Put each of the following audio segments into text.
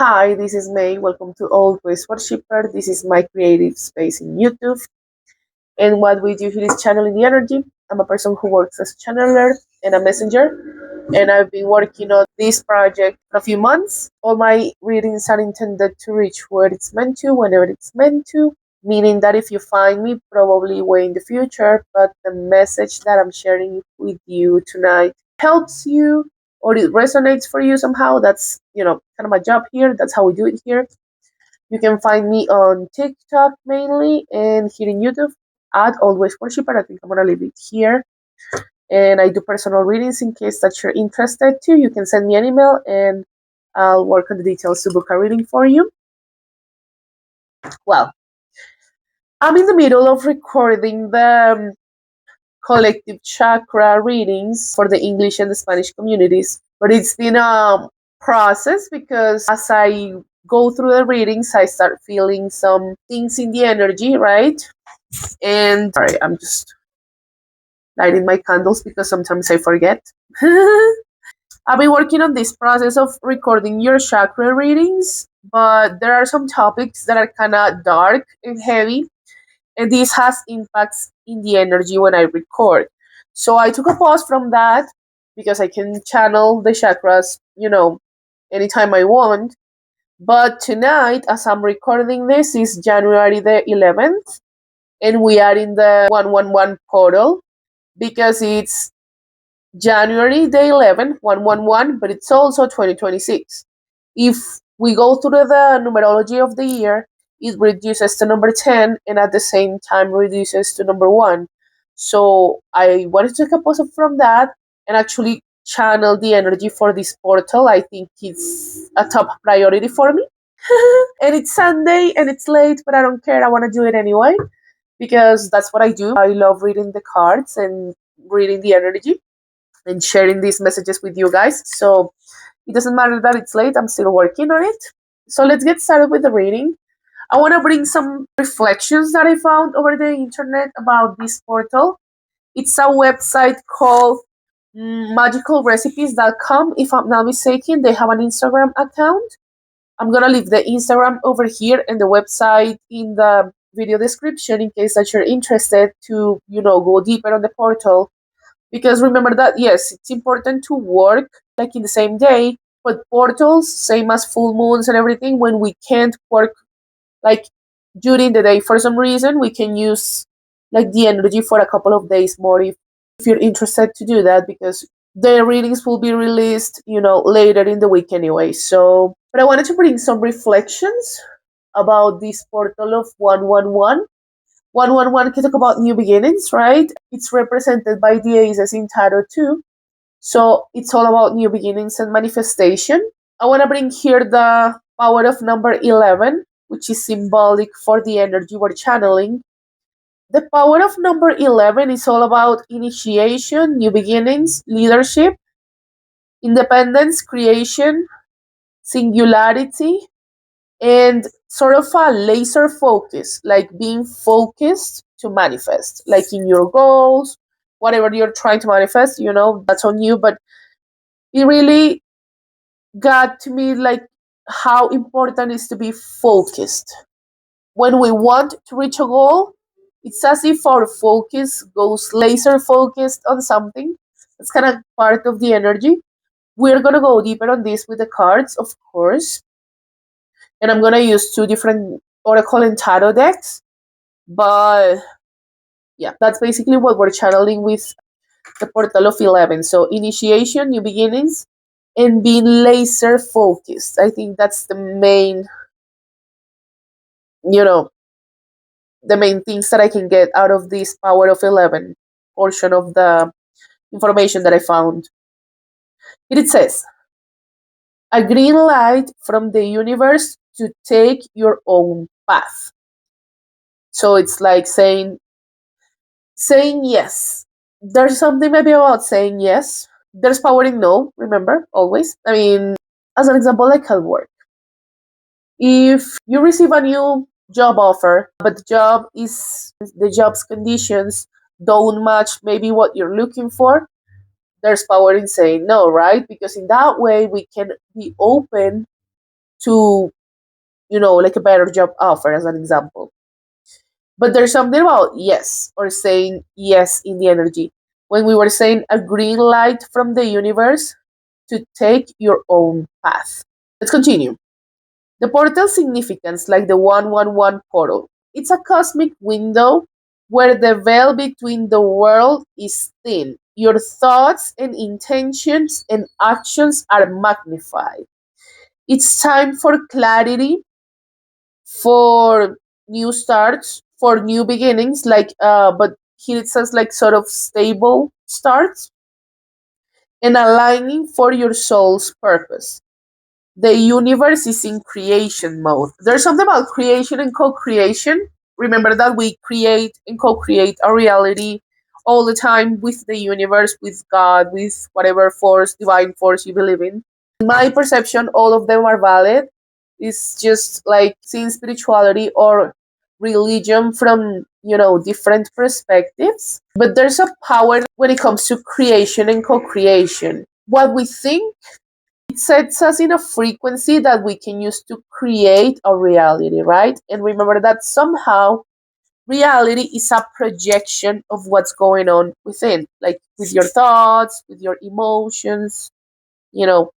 Hi, this is May. Welcome to Always Worshipper. This is my creative space in YouTube. And what we do here is channeling the energy. I'm a person who works as a channeler and a messenger. And I've been working on this project for a few months. All my readings are intended to reach where it's meant to, whenever it's meant to. Meaning that if you find me, probably way in the future, but the message that I'm sharing with you tonight helps you or it resonates for you somehow. That's, kind of my job here. That's how we do it here. You can find me on TikTok mainly and here in YouTube at Always Worshipper. I think I'm going to leave it here. And I do personal readings in case that you're interested too. You can send me an email and I'll work on the details to book a reading for you. Well, I'm in the middle of recording the collective chakra readings for the English and the Spanish communities. But it's been a process because as I go through the readings, I start feeling some things in the energy, right? And sorry, I'm just lighting my candles because sometimes I forget. I've been working on this process of recording your chakra readings, but there are some topics that are kind of dark and heavy, and this has impacts in the energy when I record. So I took a pause from that because I can channel the chakras, anytime I want. But tonight, as I'm recording this, is January the 11th, and we are in the 111 portal because it's January the 11th, 111, but it's also 2026. If we go through the numerology of the year, it reduces to number 10 and at the same time reduces to number 1. So I wanted to take a pause from that and actually channel the energy for this portal. I think it's a top priority for me. And it's Sunday and it's late, but I don't care. I want to do it anyway because that's what I do. I love reading the cards and reading the energy and sharing these messages with you guys. So it doesn't matter that it's late, I'm still working on it. So let's get started with the reading. I want to bring some reflections that I found over the internet about this portal. It's a website called magicalrecipes.com. If I'm not mistaken, they have an Instagram account. I'm going to leave the Instagram over here and the website in the video description in case that you're interested to, go deeper on the portal. Because remember that, yes, it's important to work like in the same day, but portals, same as full moons and everything, when we can't work like during the day for some reason, we can use like the energy for a couple of days more if you're interested to do that because the readings will be released, later in the week anyway. So, but I wanted to bring some reflections about this portal of 111. 111 can talk about new beginnings, right? It's represented by the aces in tarot too. So it's all about new beginnings and manifestation. I want to bring here the power of number 11, which is symbolic for the energy we're channeling. The power of number 11 is all about initiation, new beginnings, leadership, independence, creation, singularity, and sort of a laser focus, like being focused to manifest, like in your goals, whatever you're trying to manifest, that's on you. But it really got to me like how important it is to be focused. When we want to reach a goal, it's as if our focus goes laser focused on something. It's kind of part of the energy. We're going to go deeper on this with the cards, of course. And I'm going to use two different Oracle and Tarot decks. But yeah, that's basically what we're channeling with the Portal of 11. So initiation, new beginnings, and being laser focused. I think that's the main, the main things that I can get out of this Power of 11 portion of the information that I found. It says, a green light from the universe to take your own path. So it's like saying yes. There's something maybe about saying yes. There's power in no, remember, always. I mean, as an example, like at work. If you receive a new job offer, but the job's conditions don't match maybe what you're looking for, there's power in saying no, right? Because in that way, we can be open to, like a better job offer, as an example. But there's something about yes, or saying yes in the energy. When we were saying a green light from the universe to take your own path. Let's continue. The portal significance, like the 111 portal, it's a cosmic window where the veil between the world is thin. Your thoughts and intentions and actions are magnified. It's time for clarity, for new starts, for new beginnings, but here it says like sort of stable starts, and aligning for your soul's purpose. The universe is in creation mode. There's something about creation and co-creation. Remember that we create and co-create our reality all the time with the universe, with God, with whatever force, divine force you believe in. In my perception, all of them are valid. It's just like seeing spirituality or religion from, different perspectives. But there's a power when it comes to creation and co-creation. What we think, it sets us in a frequency that we can use to create a reality, right? And remember that somehow reality is a projection of what's going on within, like with your thoughts, with your emotions, you know,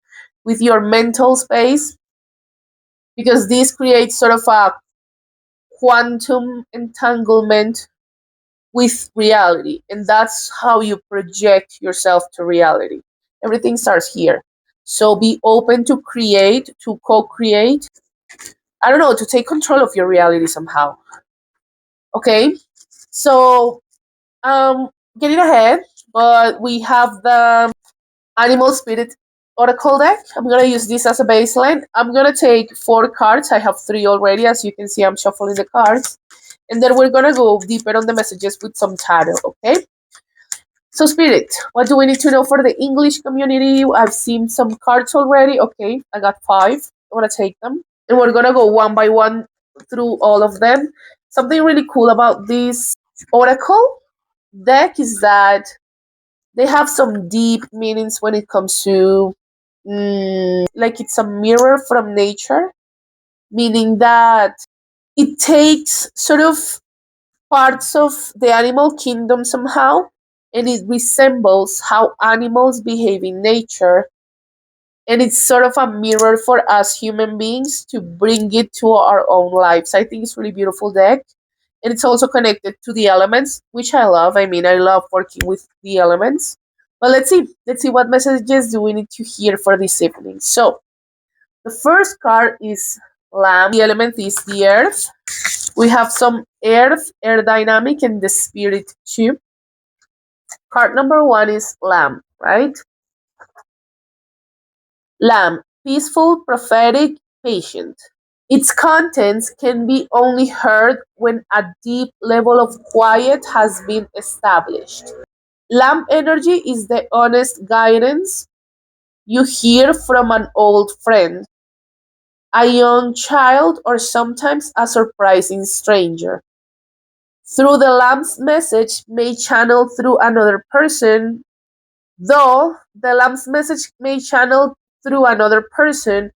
with your mental space, because this creates sort of a quantum entanglement with reality. And that's how you project yourself to reality. Everything starts here. So be open to create, to co create, I don't know, to take control of your reality somehow. Okay? So, getting ahead, but we have the Animal Spirit Oracle deck. I'm going to use this as a baseline. I'm going to take 4 cards. I have 3 already. As you can see, I'm shuffling the cards. And then we're going to go deeper on the messages with some tarot, okay? So, Spirit, what do we need to know for the English community? I've seen some cards already. Okay, I got 5. I'm going to take them. And we're going to go one by one through all of them. Something really cool about this Oracle deck is that they have some deep meanings when it comes to, like, it's a mirror from nature, meaning that it takes sort of parts of the animal kingdom somehow, and it resembles how animals behave in nature, and it's sort of a mirror for us human beings to bring it to our own lives. I think it's really beautiful deck, and it's also connected to the elements, which I love. I mean, I love working with the elements. But let's see what messages do we need to hear for this evening. So the first card is Lamb. The element is the earth. We have some earth, air dynamic, and the spirit too. Card number 1 is Lamb, right? Lamb, peaceful, prophetic, patient. Its contents can be only heard when a deep level of quiet has been established. Lamb energy is the honest guidance you hear from an old friend, a young child, or sometimes a surprising stranger. Through the lamb's message may channel through another person, though the lamb's message may channel through another person,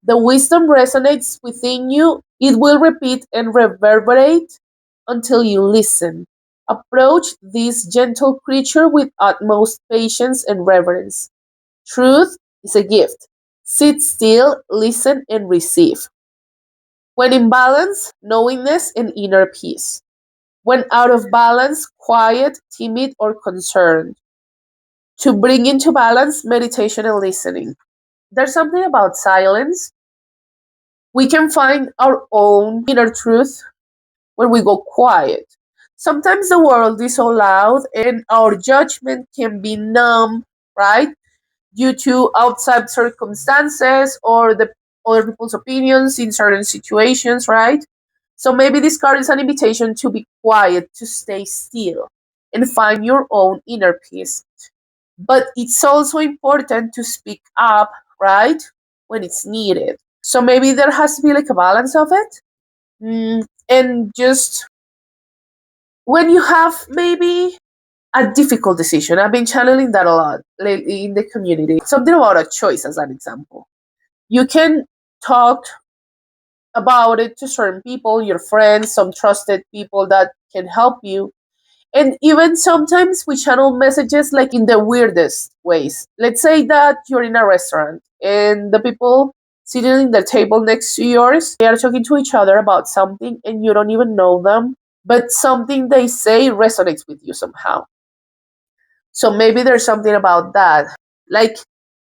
the wisdom resonates within you. It will repeat and reverberate until you listen. Approach this gentle creature with utmost patience and reverence. Truth is a gift. Sit still, listen, and receive. When in balance, knowingness and inner peace. When out of balance, quiet, timid, or concerned. To bring into balance, meditation and listening. There's something about silence. We can find our own inner truth when we go quiet. Sometimes the world is so loud and our judgment can be numb, right? Due to outside circumstances or the other people's opinions in certain situations, right? So maybe this card is an invitation to be quiet, to stay still, and find your own inner peace. But it's also important to speak up, right? When it's needed. So maybe there has to be like a balance of it. And just when you have maybe a difficult decision, I've been channeling that a lot lately in the community. Something about a choice, as an example. You can talk about it to certain people, your friends, some trusted people that can help you. And even sometimes we channel messages like in the weirdest ways. Let's say that you're in a restaurant and the people sitting in the table next to yours, they are talking to each other about something and you don't even know them, but something they say resonates with you somehow. So maybe there's something about that. Like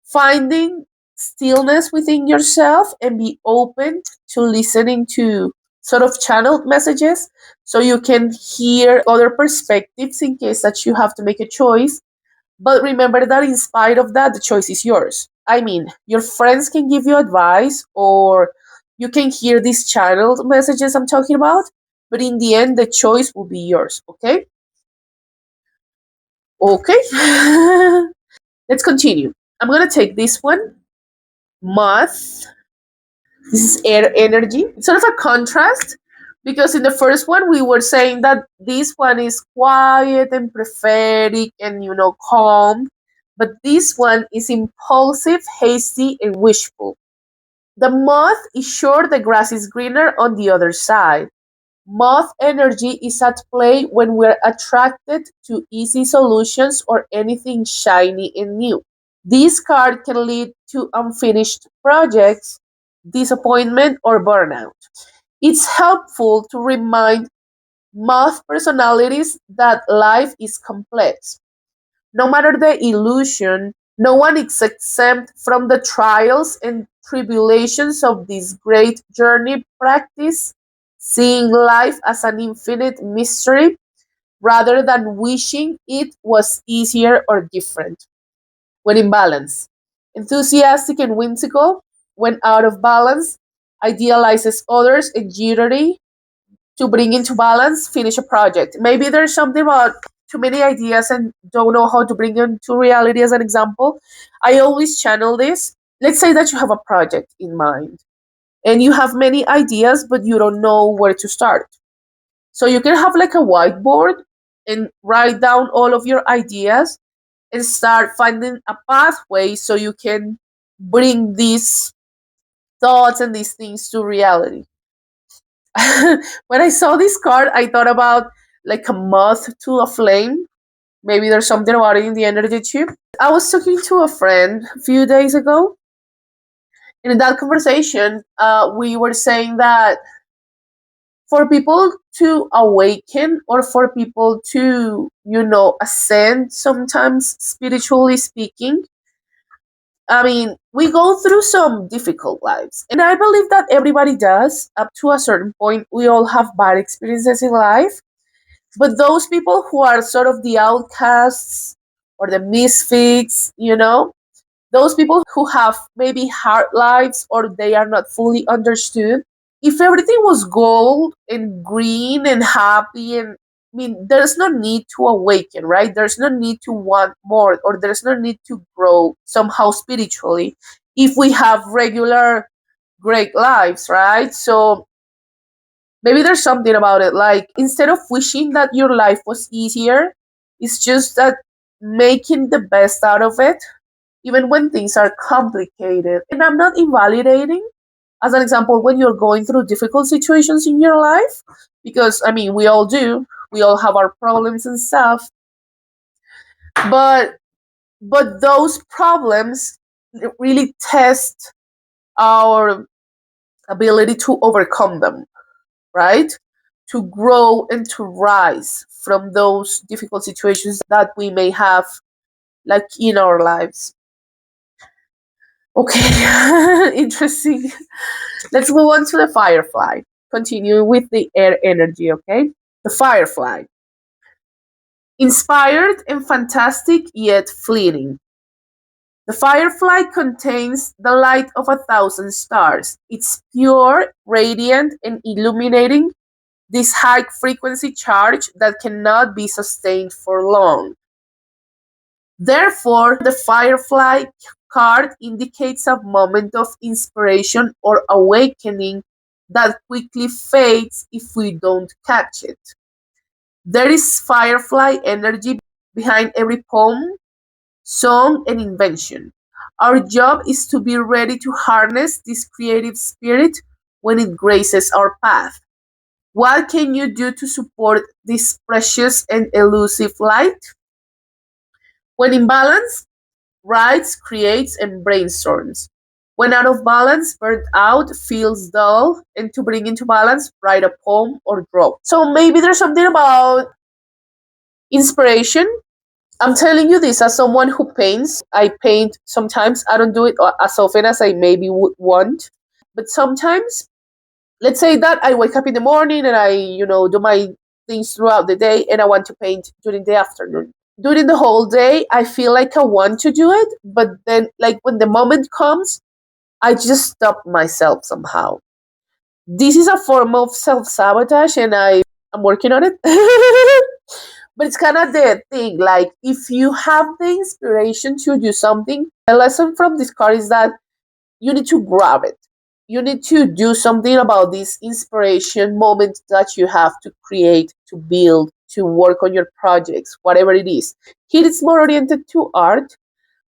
finding stillness within yourself and be open to listening to sort of channeled messages so you can hear other perspectives in case that you have to make a choice. But remember that in spite of that, the choice is yours. I mean, your friends can give you advice or you can hear these channeled messages I'm talking about, but in the end, the choice will be yours. Okay? Okay. Let's continue. I'm going to take this one, moth. This is air energy. It's sort of a contrast because in the first one we were saying that this one is quiet and prophetic and calm, but this one is impulsive, hasty, and wishful. The moth is sure the grass is greener on the other side. Moth energy is at play when we're attracted to easy solutions or anything shiny and new. This card can lead to unfinished projects, disappointment, or burnout. It's helpful to remind moth personalities that life is complex. No matter the illusion, no one is exempt from the trials and tribulations of this great journey. Practice seeing life as an infinite mystery rather than wishing it was easier or different. When in balance, enthusiastic and whimsical; when out of balance, idealizes others and jittery. To bring into balance, finish a project. Maybe there's something about too many ideas and don't know how to bring them to reality. As an example, I always channel this. Let's say that you have a project in mind and you have many ideas, but you don't know where to start. So you can have like a whiteboard and write down all of your ideas and start finding a pathway so you can bring these thoughts and these things to reality. When I saw this card, I thought about like a moth to a flame. Maybe there's something about it in the energy too. I was talking to a friend a few days ago, and in that conversation, we were saying that for people to awaken or for people to, ascend, sometimes spiritually speaking, I mean, we go through some difficult lives. And I believe that everybody does up to a certain point. We all have bad experiences in life. But those people who are sort of the outcasts or the misfits, those people who have maybe hard lives or they are not fully understood, if everything was gold and green and happy and I mean, there's no need to awaken, right? There's no need to want more, or there's no need to grow somehow spiritually if we have regular great lives, right? So maybe there's something about it. Like, instead of wishing that your life was easier, it's just that making the best out of it, even when things are complicated. And I'm not invalidating, as an example, when you're going through difficult situations in your life, because I mean, we all do. We all have our problems and stuff. But those problems really test our ability to overcome them, right? To grow and to rise from those difficult situations that we may have, like in our lives. Okay, interesting. Let's move on to the firefly. Continue with the air energy, okay? The firefly. Inspired and fantastic yet fleeting. The firefly contains the light of 1,000 stars. It's pure, radiant, and illuminating, this high frequency charge that cannot be sustained for long. Therefore, the firefly card indicates a moment of inspiration or awakening that quickly fades if we don't catch it. There is firefly energy behind every poem, song, and invention. Our job is to be ready to harness this creative spirit when it graces our path. What can you do to support this precious and elusive light? When in balance, writes, creates, and brainstorms. When out of balance, burnt out, feels dull, and to bring into balance, write a poem or draw. So maybe there's something about inspiration. I'm telling you this as someone who paints. I paint sometimes. I don't do it as often as I maybe would want. But sometimes, let's say that I wake up in the morning and I, do my things throughout the day and I want to paint during the afternoon. During the whole day, I feel like I want to do it, but then, like, when the moment comes, I just stop myself somehow. This is a form of self sabotage, and I'm working on it. But it's kind of the thing. Like, if you have the inspiration to do something, the lesson from this card is that you need to grab it. You need to do something about this inspiration moment that you have to create, to build, to work on your projects, whatever it is. Here it's more oriented to art,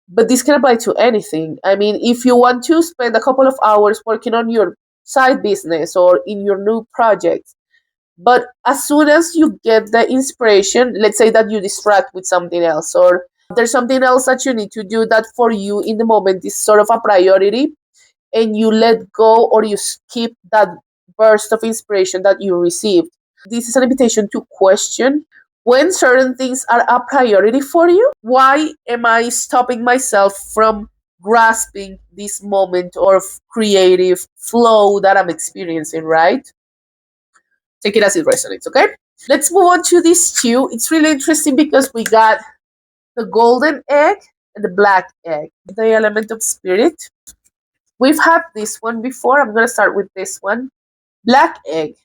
but this can apply to anything. I mean, if you want to spend a couple of hours working on your side business or in your new project, but as soon as you get the inspiration, let's say that you distract with something else, or there's something else that you need to do that for you in the moment is sort of a priority, and you let go or you skip that burst of inspiration that you received. This is an invitation to question when certain things are a priority for you. Why am I stopping myself from grasping this moment of creative flow that I'm experiencing, right? Take it as it resonates, okay? Let's move on to these two. It's really interesting because we got the golden egg and the black egg, the element of spirit. We've had this one before. I'm going to start with this one. Black egg,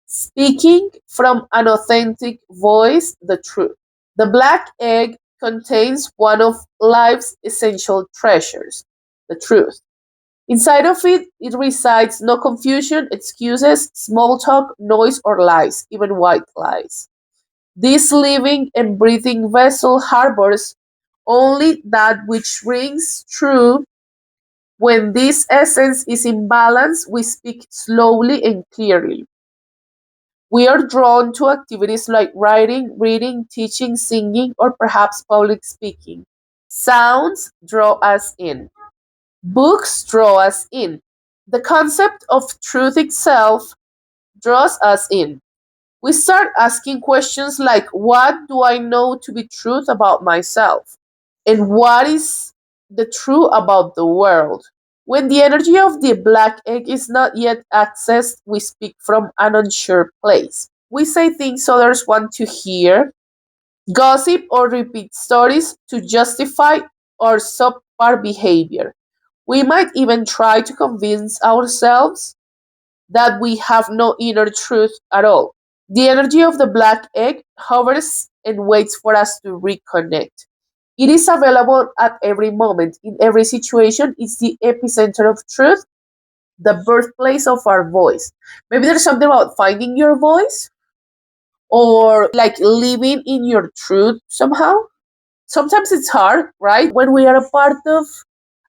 speaking from an authentic voice, the truth. The black egg contains one of life's essential treasures, the truth. Inside of it, it resides no confusion, excuses, small talk, noise, or lies, even white lies. This living and breathing vessel harbors only that which rings true. When this essence is in balance, we speak slowly and clearly. We are drawn to activities like writing, reading, teaching, singing, or perhaps public speaking. Sounds draw us in. Books draw us in. The concept of truth itself draws us in. We start asking questions like, what do I know to be truth about myself? And what is the truth about the world? When the energy of the black egg is not yet accessed, we speak from an unsure place. We say things others want to hear, gossip or repeat stories to justify our subpar behavior. We might even try to convince ourselves that we have no inner truth at all. The energy of the black egg hovers and waits for us to reconnect. It is available at every moment, in every situation. It's the epicenter of truth, the birthplace of our voice. Maybe there's something about finding your voice or like living in your truth somehow. Sometimes it's hard, right? When we are a part of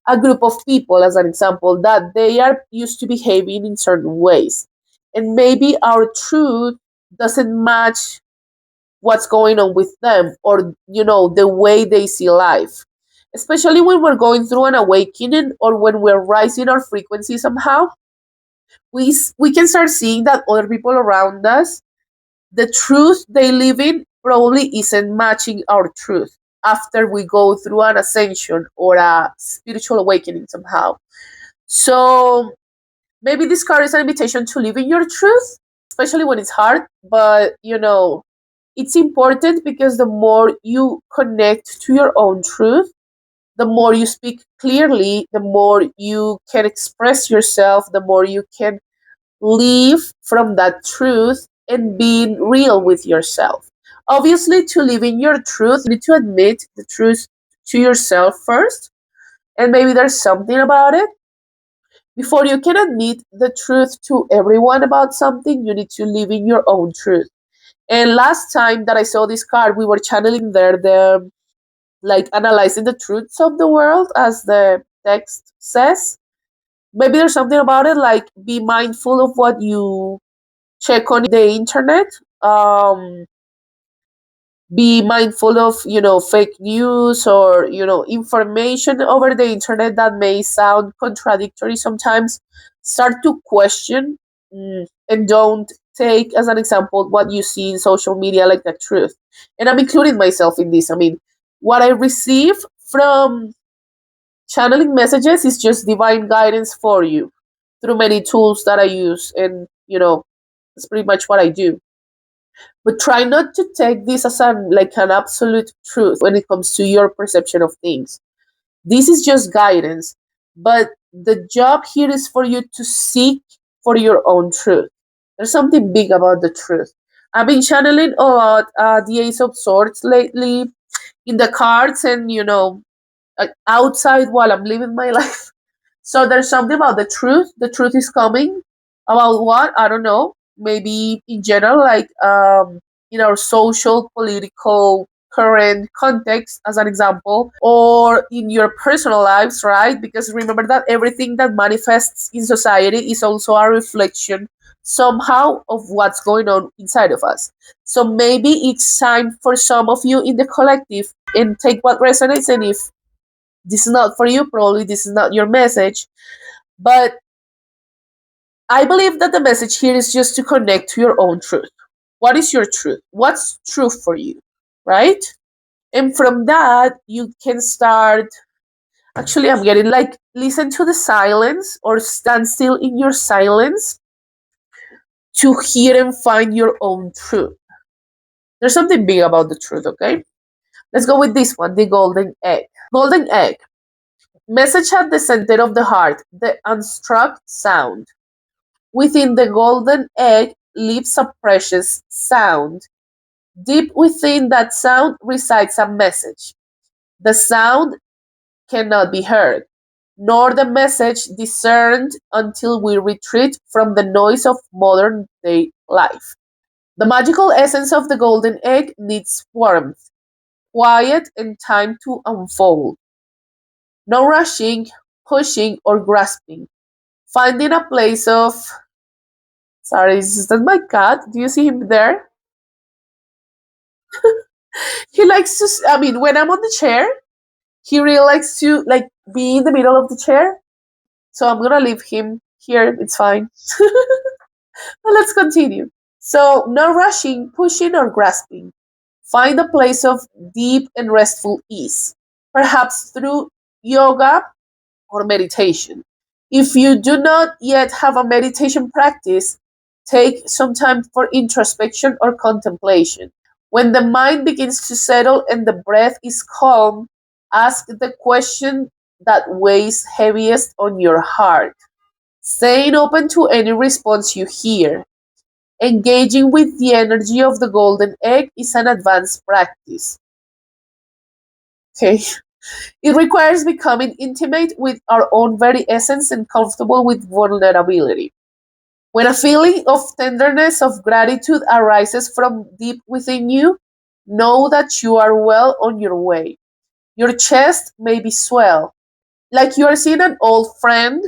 a group of people, as an example, that they are used to behaving in certain ways. And maybe our truth doesn't match what's going on with them, or the way they see life, especially when we're going through an awakening or when we're rising our frequency somehow. We can start seeing that other people around us, the truth they live in probably isn't matching our truth after we go through an ascension or a spiritual awakening somehow. So maybe this card is an invitation to live in your truth, especially when it's hard. But it's important because the more you connect to your own truth, the more you speak clearly, the more you can express yourself, the more you can live from that truth and being real with yourself. Obviously, to live in your truth, you need to admit the truth to yourself first, and maybe there's something about it. Before you can admit the truth to everyone about something, you need to live in your own truth. And last time that I saw this card, we were channeling there the like analyzing the truths of the world, as the text says. Maybe there's something about it, like be mindful of what you check on the internet. Um, be mindful of, fake news or, information over the internet that may sound contradictory sometimes. Start to question, and don't take as an example what you see in social media like the truth. And I'm including myself in this. I mean, what I receive from channeling messages is just divine guidance for you through many tools that I use, and that's pretty much what I do. But try not to take this as an absolute truth when it comes to your perception of things. This is just guidance, but the job here is for you to seek for your own truth. There's something big about the truth. I've been channeling about the Ace of Swords lately in the cards, and outside while I'm living my life. So there's something about the truth. The truth is coming. About what? I don't know. Maybe in general, like in our social, political, current context, as an example, or in your personal lives, right? Because remember that everything that manifests in society is also a reflection somehow of what's going on inside of us. So maybe it's time for some of you in the collective and take what resonates, and if this is not for you, probably this is not your message. But I believe that the message here is just to connect to your own truth. What is your truth? What's true for you? Right? And from that, you can start. Actually, I'm getting like listen to the silence or stand still in your silence to hear and find your own truth. There's something big about the truth, okay? Let's go with this one, the golden egg. Golden egg. Message at the center of the heart, the unstruck sound. Within the golden egg lives a precious sound. Deep within that sound resides a message. The sound cannot be heard, nor the message discerned until we retreat from the noise of modern day life. The magical essence of the golden egg needs warmth, quiet, and time to unfold. No rushing, pushing, or grasping. Finding a place of. Sorry, is that my cat? Do you see him there? He likes to. I mean, when I'm on the chair, he really likes to like be in the middle of the chair. So I'm gonna leave him here. It's fine. But let's continue. So no rushing, pushing, or grasping. Find a place of deep and restful ease, perhaps through yoga or meditation. If you do not yet have a meditation practice, take some time for introspection or contemplation. When the mind begins to settle and the breath is calm, ask the question that weighs heaviest on your heart. Staying open to any response you hear. Engaging with the energy of the golden egg is an advanced practice. Okay. It requires becoming intimate with our own very essence and comfortable with vulnerability. When a feeling of tenderness, of gratitude arises from deep within you, know that you are well on your way. Your chest may be swell, like you are seeing an old friend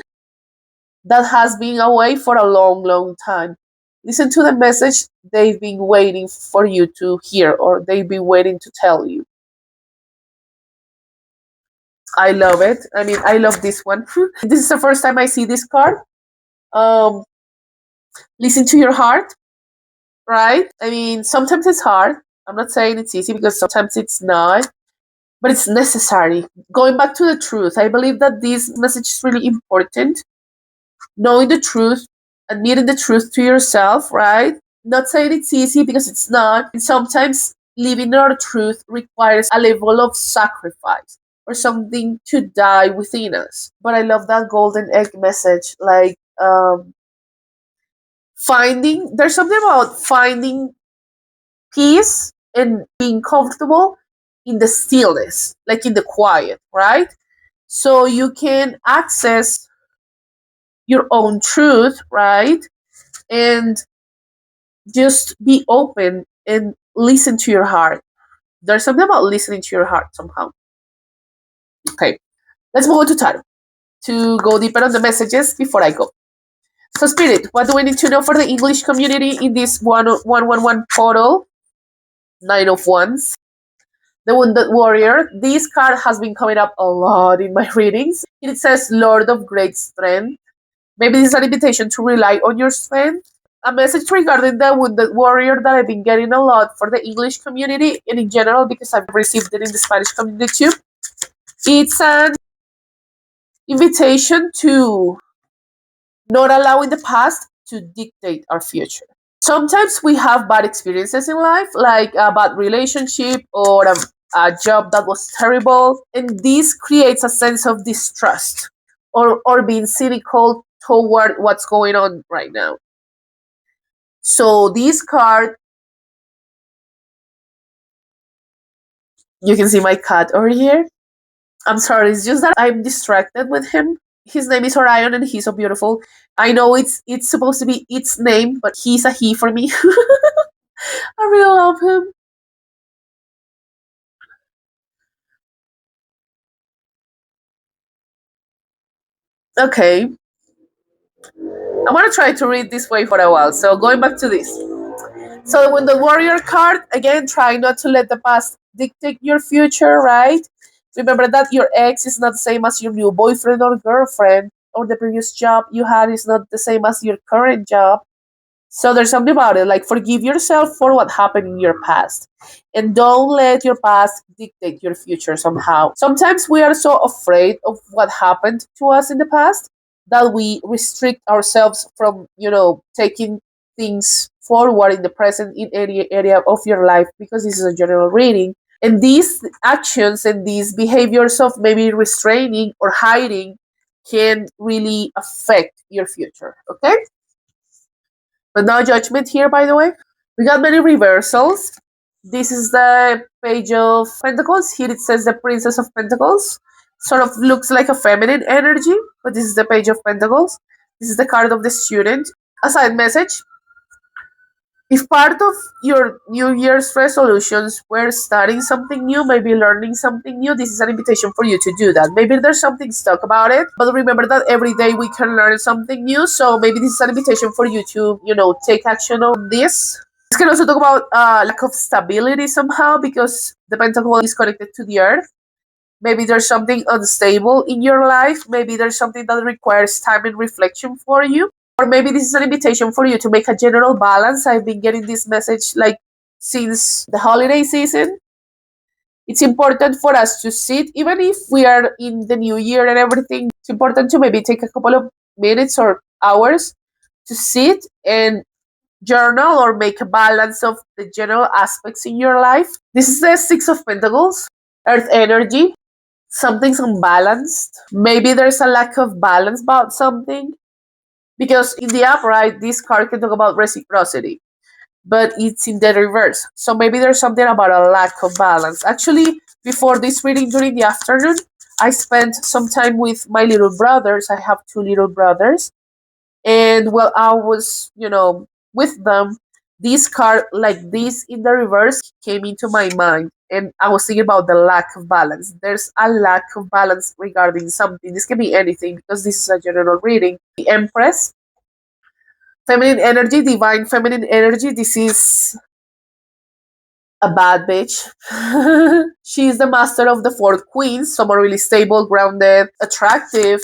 that has been away for a long, long time. Listen to the message they've been waiting for you to hear, or they've been waiting to tell you. I love it. I mean, I love this one. This is the first time I see this card. Um, listen to your heart, right? I mean, sometimes it's hard. I'm not saying it's easy because sometimes it's not, but it's necessary. Going back to the truth, I believe that this message is really important. Knowing the truth, admitting the truth to yourself, right? Not saying it's easy because it's not. And sometimes living our truth requires a level of sacrifice or something to die within us. But I love that golden egg message. Like, there's something about finding peace and being comfortable in the stillness, like in the quiet, right? So you can access your own truth, right? And just be open and listen to your heart. There's something about listening to your heart somehow. Okay, let's move on to tarot to go deeper on the messages before I go. So, Spirit, what do we need to know for the English community in this 111 portal? Nine of Wands. The Wounded Warrior. This card has been coming up a lot in my readings. It says Lord of Great Strength. Maybe this is an invitation to rely on your strength. A message regarding the Wounded Warrior that I've been getting a lot for the English community and in general because I've received it in the Spanish community too. It's an invitation to not allowing the past to dictate our future. Sometimes we have bad experiences in life, like a bad relationship or a job that was terrible, and this creates a sense of distrust or being cynical toward what's going on right now. So this card, you can see my cat over here. I'm sorry, it's just that I'm distracted with him. His name is Orion and he's so beautiful. I know it's supposed to be its name, but he's a he for me. I really love him. Okay, I'm gonna try to read this way for a while. So going back to this. So when the warrior card, again, try not to let the past dictate your future, right? Remember that your ex is not the same as your new boyfriend or girlfriend, or the previous job you had is not the same as your current job. So there's something about it, like forgive yourself for what happened in your past. And don't let your past dictate your future somehow. Sometimes we are so afraid of what happened to us in the past that we restrict ourselves from, taking things forward in the present in any area of your life because this is a general reading. And these actions and these behaviors of maybe restraining or hiding can really affect your future. Okay? But no judgment here, by the way. We got many reversals. This is the Page of Pentacles. Here it says the Princess of Pentacles. Sort of looks like a feminine energy, but this is the Page of Pentacles. This is the card of the Student. A side message. If part of your New Year's resolutions were starting something new, maybe learning something new, this is an invitation for you to do that. Maybe there's something stuck about it, but remember that every day we can learn something new. So maybe this is an invitation for you to, take action on this. This can also talk about lack of stability somehow because the pentacle is connected to the earth. Maybe there's something unstable in your life. Maybe there's something that requires time and reflection for you. Or maybe this is an invitation for you to make a general balance. I've been getting this message like since the holiday season. It's important for us to sit, even if we are in the new year and everything, it's important to maybe take a couple of minutes or hours to sit and journal or make a balance of the general aspects in your life. This is the Six of Pentacles, Earth energy. Something's unbalanced. Maybe there's a lack of balance about something. Because in the upright, this card can talk about reciprocity, but it's in the reverse. So maybe there's something about a lack of balance. Actually, before this reading during the afternoon, I spent some time with my little brothers. I have two little brothers. And while I was, with them, this card, like this in the reverse, came into my mind. And I was thinking about the lack of balance. There's a lack of balance regarding something. This can be anything because this is a general reading. The Empress, feminine energy, divine feminine energy. This is a bad bitch. She is the master of the four queens. Someone really stable, grounded, attractive,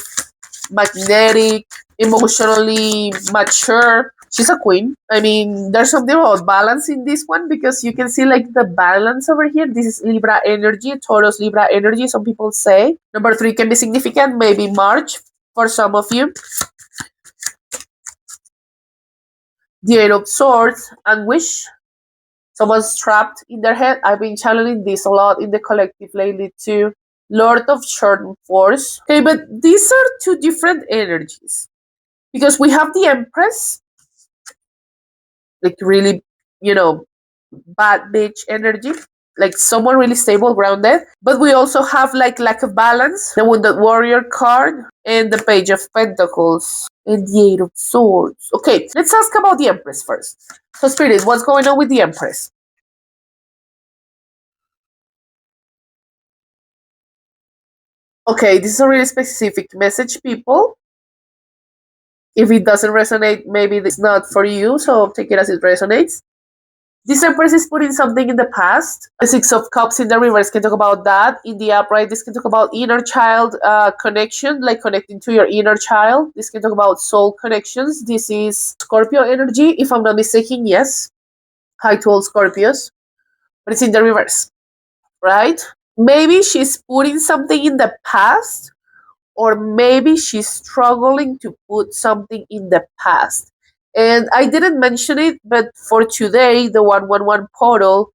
magnetic, emotionally mature. She's a queen. I mean, there's something about balance in this one because you can see like the balance over here. This is Libra energy, Taurus Libra energy, some people say. Number 3 can be significant, maybe March for some of you. The Eight of Swords, anguish. Someone's trapped in their head. I've been channeling this a lot in the collective lately too. Lord of Short Force. Okay, but these are two different energies. Because we have the Empress, like really, bad bitch energy, like someone really stable, grounded. But we also have like lack of balance, the Wounded Warrior card, and the Page of Pentacles, and the Eight of Swords. Okay, let's ask about the Empress first. So, Spirit, what's going on with the Empress? Okay, this is a really specific message, people. If it doesn't resonate, maybe it's not for you, so take it as it resonates. This Empress is putting something in the past. The Six of Cups in the reverse can talk about that. In the upright, this can talk about inner child connection, like connecting to your inner child. This can talk about soul connections. This is Scorpio energy, if I'm not mistaken, yes. Hi to all Scorpios. But it's in the reverse, right? Maybe she's putting something in the past, or maybe she's struggling to put something in the past. And I didn't mention it, but for today, the 111 portal,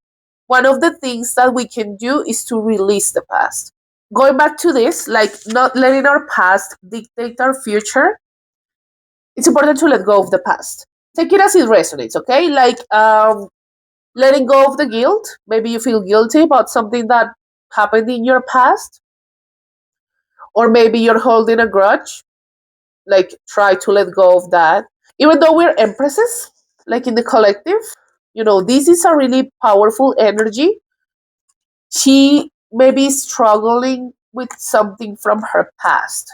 one of the things that we can do is to release the past. Going back to this, like not letting our past dictate our future, it's important to let go of the past. Take it as it resonates, okay? Like letting go of the guilt. Maybe you feel guilty about something that happened in your past, or maybe you're holding a grudge. Like try to let go of that. Even though we're empresses, like in the collective, this is a really powerful energy. She may be struggling with something from her past.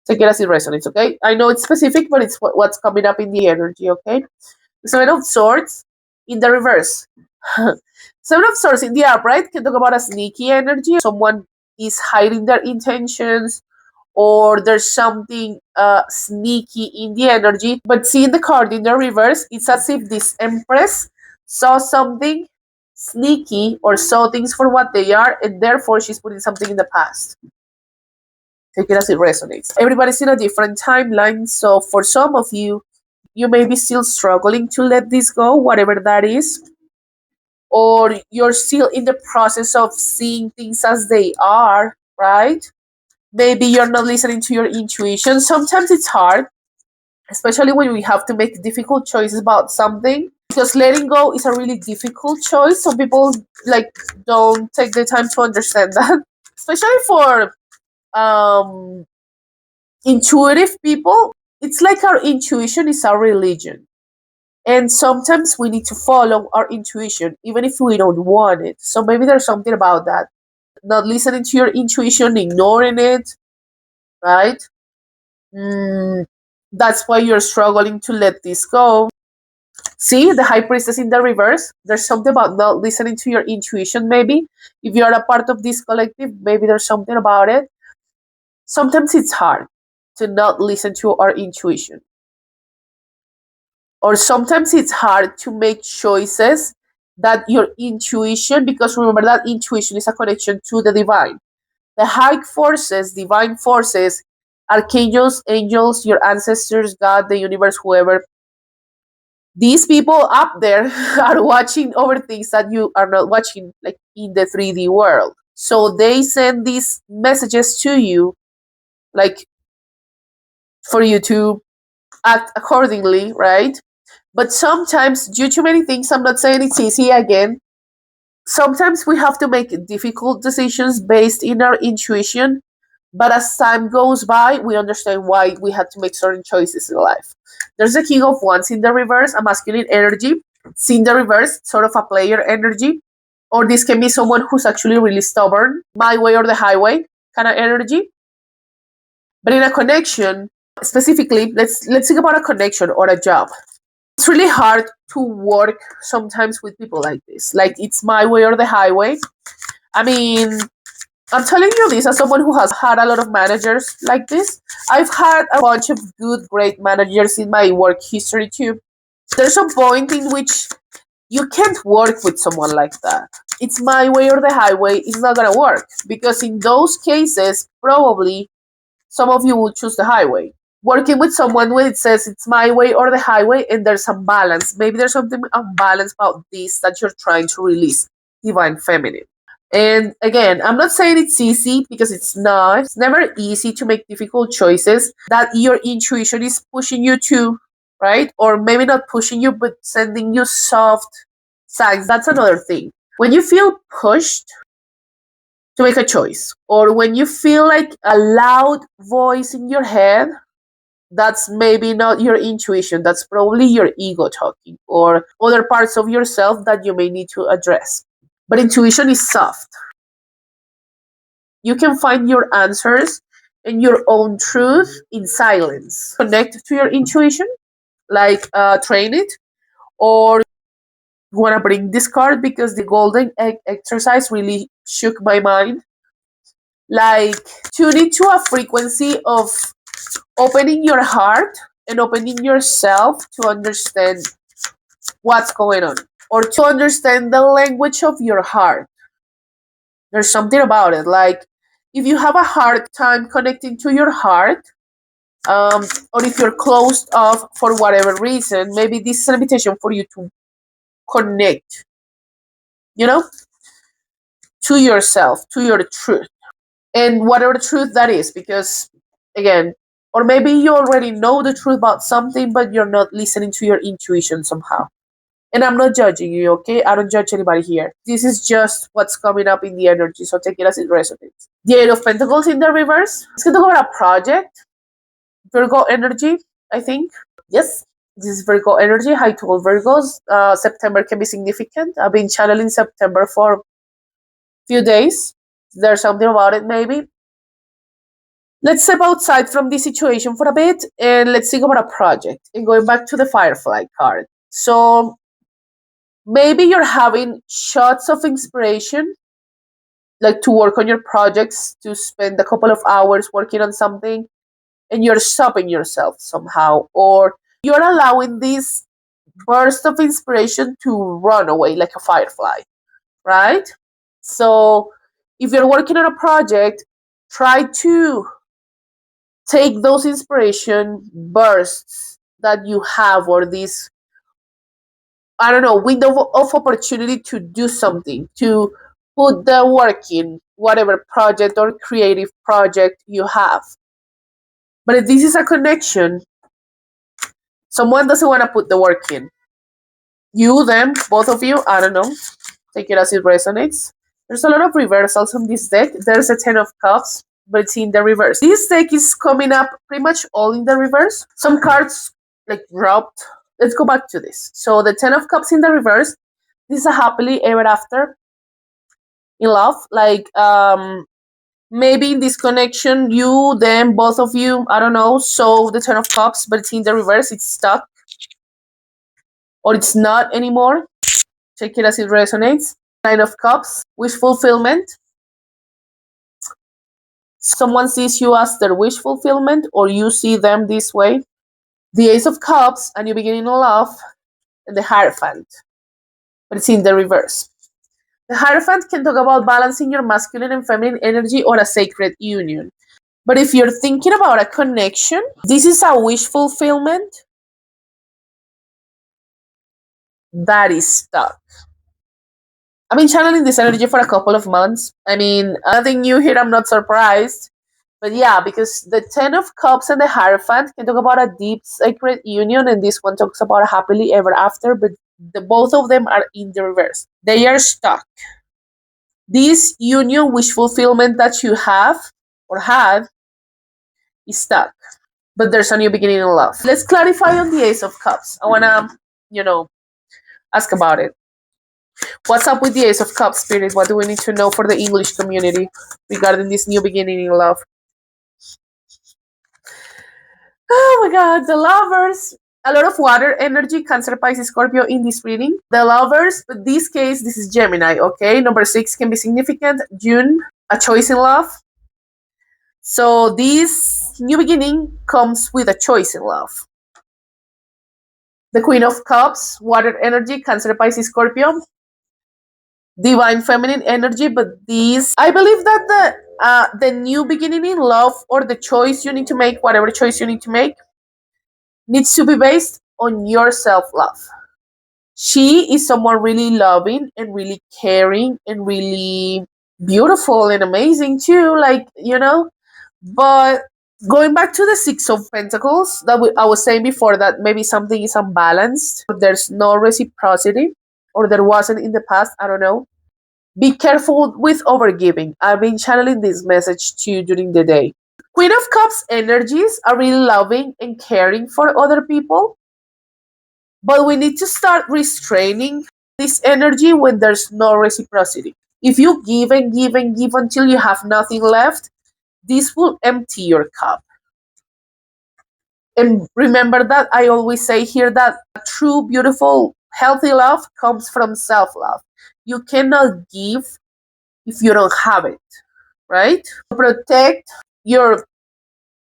Take it as it resonates, okay? I know it's specific, but it's what's coming up in the energy, okay? Seven of Swords in the reverse. Seven of Swords in the upright can talk about a sneaky energy. Someone is hiding their intentions, or there's something sneaky in the energy. But seeing the card in the reverse, it's as if this Empress saw something sneaky or saw things for what they are, and therefore she's putting something in the past. Take it as it resonates. Everybody's in a different timeline, so for some of you, you may be still struggling to let this go, whatever that is, or you're still in the process of seeing things as they are, right? Maybe you're not listening to your intuition. Sometimes it's hard, especially when we have to make difficult choices about something, because letting go is a really difficult choice. Some people like don't take the time to understand that, especially for um intuitive people. It's like our intuition is our religion, and sometimes we need to follow our intuition even if we don't want it. So maybe there's something about that, not listening to your intuition, ignoring it, right? Mm, that's why you're struggling to let this go. See, the High Priestess in the reverse. There's something about not listening to your intuition, maybe. If you're a part of this collective, maybe there's something about it. Sometimes it's hard to not listen to our intuition. Or sometimes it's hard to make choices that your intuition, because remember that intuition is a connection to the divine. The high forces, divine forces, archangels, angels, your ancestors, God, the universe, whoever, these people up there are watching over things that you are not watching, like in the 3D world. So they send these messages to you, like for you to act accordingly, right? But sometimes, due to many things, I'm not saying it's easy again. Sometimes we have to make difficult decisions based in our intuition, but as time goes by, we understand why we had to make certain choices in life. There's a King of Wands in the reverse, a masculine energy. See in the reverse, sort of a player energy. Or this can be someone who's actually really stubborn, my way or the highway kind of energy. But in a connection, specifically, let's think about a connection or a job. It's really hard to work sometimes with people like this. Like it's my way or the highway. I mean, I'm telling you this as someone who has had a lot of managers like this. I've had a bunch of good, great managers in my work history too. There's a point in which you can't work with someone like that. It's my way or the highway. It's not gonna work, because in those cases, probably some of you will choose the highway. Working with someone when it says it's my way or the highway and there's some balance. Maybe there's something unbalanced about this that you're trying to release, divine feminine. And again, I'm not saying it's easy, because it's not. It's never easy to make difficult choices that your intuition is pushing you to, right? Or maybe not pushing you, but sending you soft signs. That's another thing. When you feel pushed to make a choice, or when you feel like a loud voice in your head, that's maybe not your intuition. That's probably your ego talking, or other parts of yourself that you may need to address. But intuition is soft. You can find your answers and your own truth in silence. Connect to your intuition, like train it, or you want to bring this card because the golden egg exercise really shook my mind. Like, tune into a frequency of opening your heart and opening yourself to understand what's going on or to understand the language of your heart. There's something about it. Like, if you have a hard time connecting to your heart, or if you're closed off for whatever reason, maybe this is an invitation for you to connect, you know, to yourself, to your truth, and whatever truth that is. Because, again, or maybe you already know the truth about something, but you're not listening to your intuition somehow. And I'm not judging you, okay? I don't judge anybody here. This is just what's coming up in the energy, so take it as it resonates. The Eight of Pentacles in the reverse. It's going to go about a project. Virgo energy, I think. Yes, this is Virgo energy. Hi to all Virgos. September can be significant. I've been channeling September for a few days. There's something about it, maybe. Let's step outside from this situation for a bit and let's think about a project. And going back to the Firefly card. So maybe you're having shots of inspiration, like to work on your projects, to spend a couple of hours working on something, and you're stopping yourself somehow, or you're allowing this burst of inspiration to run away like a firefly, right? So if you're working on a project, try to take those inspiration bursts that you have, or this, I don't know, window of opportunity to do something, to put the work in whatever project or creative project you have. But if this is a connection, someone doesn't want to put the work in. You, them, both of you, I don't know. Take it as it resonates. There's a lot of reversals on this deck. There's a Ten of Cups, but it's in the reverse. This deck is coming up pretty much all in the reverse. Some cards like dropped. Let's go back to this. So the Ten of Cups in the reverse. This is a happily ever after in love. Like, maybe in this connection, you, them, both of you, I don't know. So the Ten of Cups, but it's in the reverse. It's stuck, or it's not anymore. Take it as it resonates. Nine of Cups, wish fulfillment. Someone sees you as their wish fulfillment, or you see them this way. The Ace of Cups, a new beginning in love, and the Hierophant, but it's in the reverse. The Hierophant can talk about balancing your masculine and feminine energy or a sacred union. But if you're thinking about a connection, this is a wish fulfillment that is stuck. I've been channeling this energy for a couple of months. I mean, nothing new here, I'm not surprised. But yeah, because the Ten of Cups and the Hierophant can talk about a deep sacred union, and this one talks about a happily ever after, but both of them are in the reverse. They are stuck. This union wish fulfillment that you have or had is stuck. But there's a new beginning in love. Let's clarify on the Ace of Cups. I want to, ask about it. What's up with the Ace of Cups, Spirit? What do we need to know for the English community regarding this new beginning in love? Oh my God, the Lovers. A lot of water energy, Cancer, Pisces, Scorpio in this reading. The Lovers, but this case, this is Gemini, okay? Number 6 can be significant. June, a choice in love. So this new beginning comes with a choice in love. The Queen of Cups, water energy, Cancer, Pisces, Scorpio. Divine feminine energy, but these, I believe that the new beginning in love, or the choice you need to make, whatever choice you need to make, needs to be based on your self-love. She is someone really loving and really caring and really beautiful and amazing too, like, but going back to the Six of Pentacles, that I was saying before, that maybe something is unbalanced, there's no reciprocity, or there wasn't in the past, I don't know. Be careful with overgiving. I've been channeling this message to you during the day. Queen of Cups energies are really loving and caring for other people, but we need to start restraining this energy when there's no reciprocity. If you give and give and give until you have nothing left, this will empty your cup. And remember that I always say here that true, beautiful, healthy love comes from self love. You cannot give if you don't have it, right? Protect your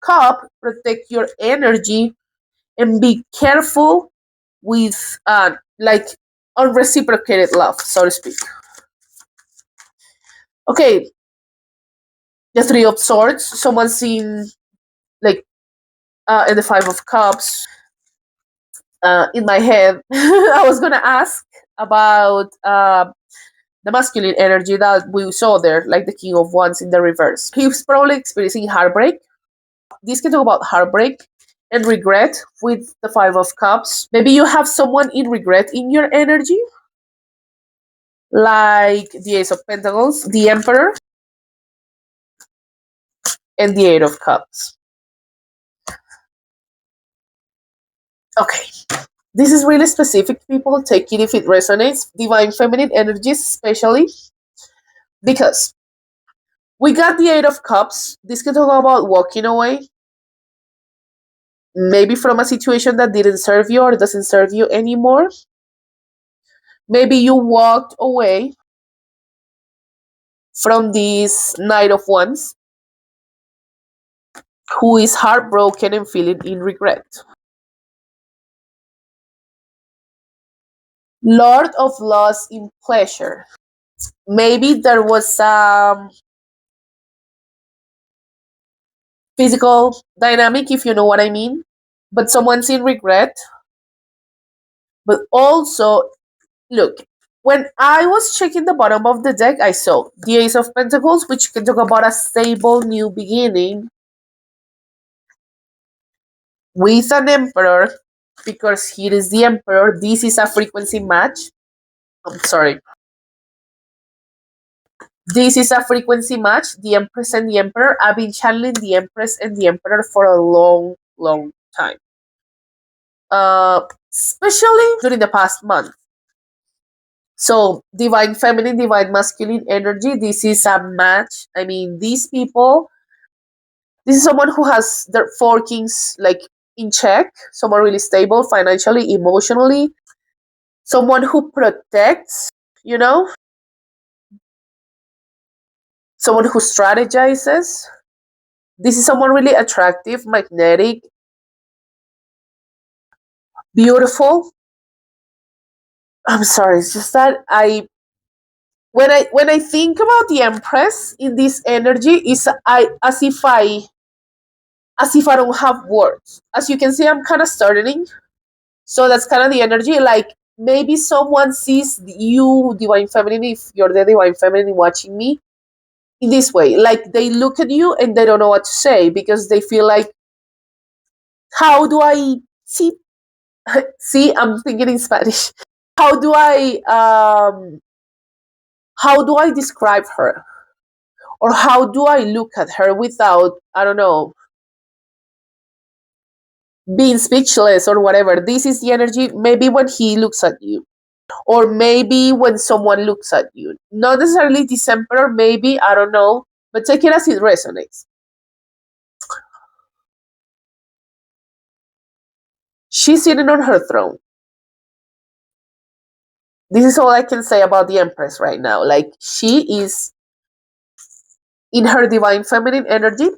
cup, protect your energy, and be careful with like unreciprocated love, so to speak. Okay, the Three of Swords. Someone's seen like in the Five of Cups. In my head, I was gonna ask about the masculine energy that we saw there, like the King of Wands in the reverse. He's probably experiencing heartbreak. This can talk about heartbreak and regret with the Five of Cups. Maybe you have someone in regret in your energy, like the Ace of Pentacles, the Emperor, and the Eight of Cups. Okay. This is really specific, people. Take it if it resonates. Divine feminine energies, especially because we got the Eight of Cups. This can talk about walking away, maybe from a situation that didn't serve you or doesn't serve you anymore. Maybe you walked away from this Knight of Wands who is heartbroken and feeling in regret. Lord of loss in pleasure. Maybe there was some physical dynamic, if you know what I mean, but someone's in regret. But also, look, when I was checking the bottom of the deck, I saw the Ace of Pentacles, which can talk about a stable new beginning, with an Emperor, because here is the Emperor. This is a frequency match. I'm sorry. This is a frequency match, the Empress and the Emperor. I've been channeling the Empress and the Emperor for a long, long time. Especially during the past month. So, divine feminine, divine masculine energy. This is a match. I mean, these people, this is someone who has their four kings like in check, someone really stable financially, emotionally, someone who protects, you know, someone who strategizes. This is someone really attractive, magnetic, beautiful. I'm sorry, it's just that when I think about the Empress in this energy, is I as if I don't have words. As you can see, I'm kind of starting. So that's kind of the energy. Like maybe someone sees you, divine feminine, if you're the divine feminine watching me, in this way. Like they look at you and they don't know what to say because they feel like, how do I see? See, I'm thinking in Spanish. How do I how do I describe her? Or how do I look at her without, I don't know, being speechless or whatever? This is the energy maybe when he looks at you. Or maybe when someone looks at you. Not necessarily December, maybe, I don't know, but take it as it resonates. She's sitting on her throne. This is all I can say about the Empress right now. Like, she is in her divine feminine energy,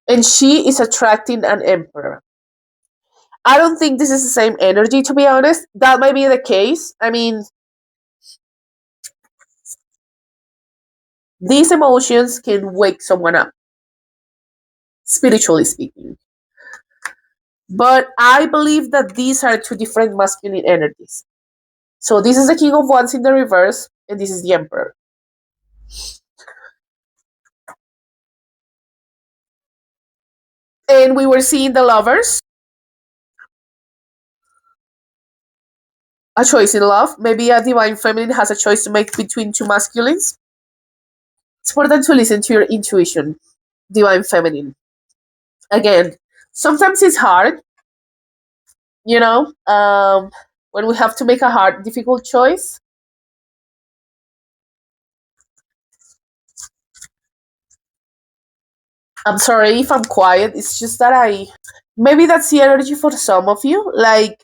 and she is attracting an Emperor. I don't think this is the same energy, to be honest. That might be the case. I mean, these emotions can wake someone up, spiritually speaking. But I believe that these are two different masculine energies. So this is the King of Wands in the reverse, and this is the Emperor. And we were seeing the Lovers, a choice in love. Maybe a divine feminine has a choice to make between two masculines. It's important to listen to your intuition, divine feminine. Again, sometimes it's hard, you know, when we have to make a hard, difficult choice. I'm sorry if I'm quiet. It's just that I maybe that's the energy for some of you. Like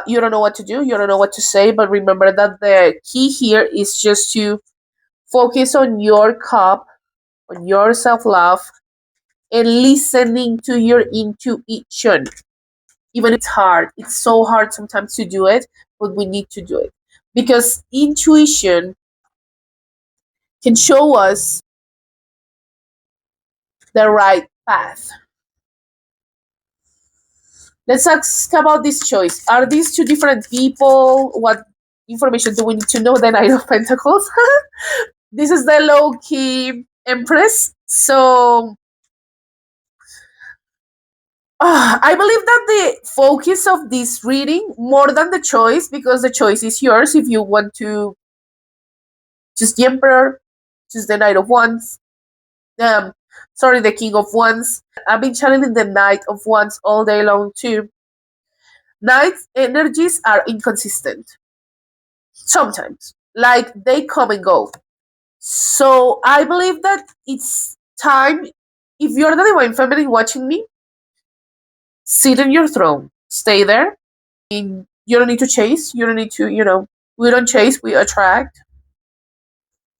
you don't know what to do, you don't know what to say, but remember that the key here is just to focus on your cup, on your self-love, and listening to your intuition. Even it's hard. It's so hard sometimes to do it, but we need to do it because intuition can show us the right path. Let's ask about this choice. Are these two different people? What information do we need to know? The Knight of Pentacles. This is the low key Empress. So I believe that the focus of this reading, more than the choice, because the choice is yours if you want to choose the Emperor, choose the Knight of Wands, um, sorry, the King of Wands. I've been channeling the Knight of Wands all day long too. Knight's energies are inconsistent sometimes, like they come and go. So I believe that it's time. If you're the Divine Feminine watching me, sit in your throne, stay there. You don't need to chase. You don't need to, we don't chase, we attract.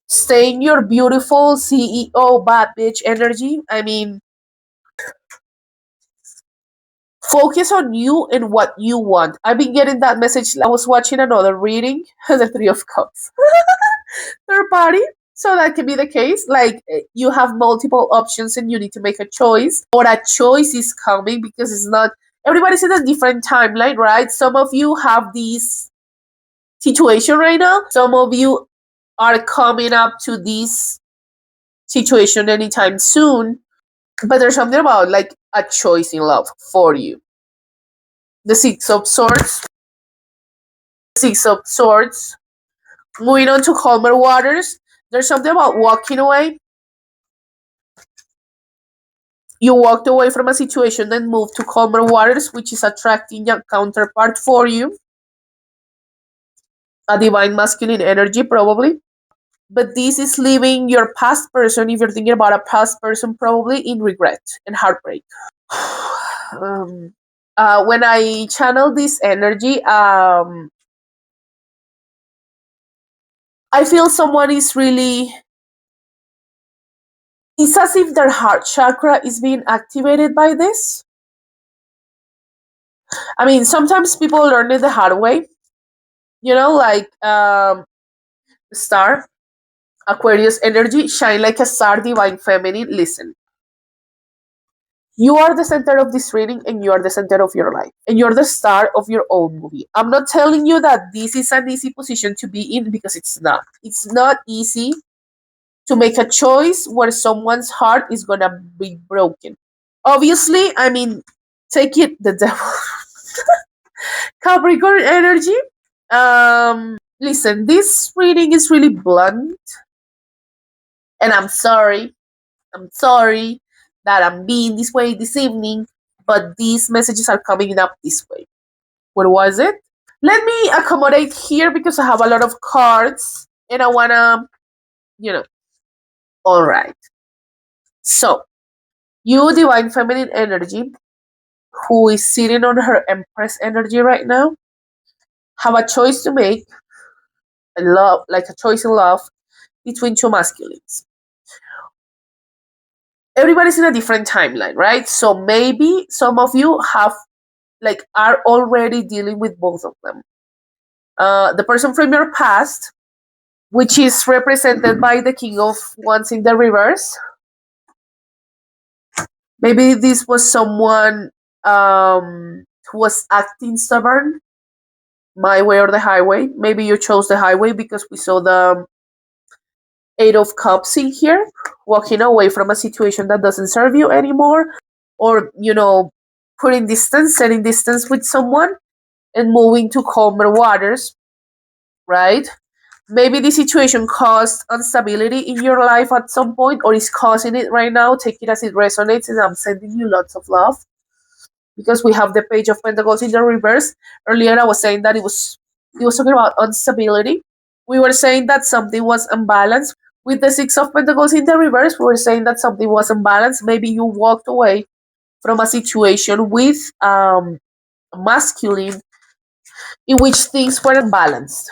Stay in your beautiful CEO bad bitch energy. I mean, focus on you and what you want. I've been getting that message. I was watching another reading, the Three of Cups, third party. So that can be the case. Like you have multiple options and you need to make a choice, or a choice is coming because it's not. Everybody's in a different timeline, right? Some of you have this situation right now. Some of you are coming up to this situation anytime soon. But there's something about like a choice in love for you. The Six of Swords. Six of Swords. Moving on to calmer waters. There's something about walking away. You walked away from a situation and moved to calmer waters, which is attracting a counterpart for you. A divine masculine energy, probably. But this is leaving your past person, if you're thinking about a past person, probably in regret and heartbreak. When I channel this energy, I feel someone is really. It's as if their heart chakra is being activated by this. I mean, sometimes people learn it the hard way. Like star, Aquarius energy, shine like a star, divine feminine. Listen, you are the center of this reading and you are the center of your life. And you're the star of your own movie. I'm not telling you that this is an easy position to be in because it's not. It's not easy to make a choice where someone's heart is gonna be broken. Obviously, I mean, take it the devil. Capricorn energy. Listen, this reading is really blunt, and I'm sorry. I'm sorry that I'm being this way this evening, but these messages are coming up this way. What was it? Let me accommodate here because I have a lot of cards and I wanna, you know. All right. So, you, divine feminine energy, who is sitting on her empress energy right now, have a choice to make, a love, like a choice in love between two masculines. Everybody's in a different timeline, right? So maybe some of you are already dealing with both of them. The person from your past, which is represented by the King of Wands in the reverse. Maybe this was someone who was acting stubborn, my way or the highway. Maybe you chose the highway because we saw the Eight of Cups in here, walking away from a situation that doesn't serve you anymore, or putting distance, setting distance with someone, and moving to calmer waters, right? Maybe the situation caused instability in your life at some point, or is causing it right now. Take it as it resonates, and I'm sending you lots of love because we have the Page of Pentacles in the reverse. Earlier, I was saying that it was talking about instability. We were saying that something was unbalanced. With the Six of Pentacles in the reverse, we're saying that something wasn't balanced. Maybe you walked away from a situation with masculine in which things weren't balanced.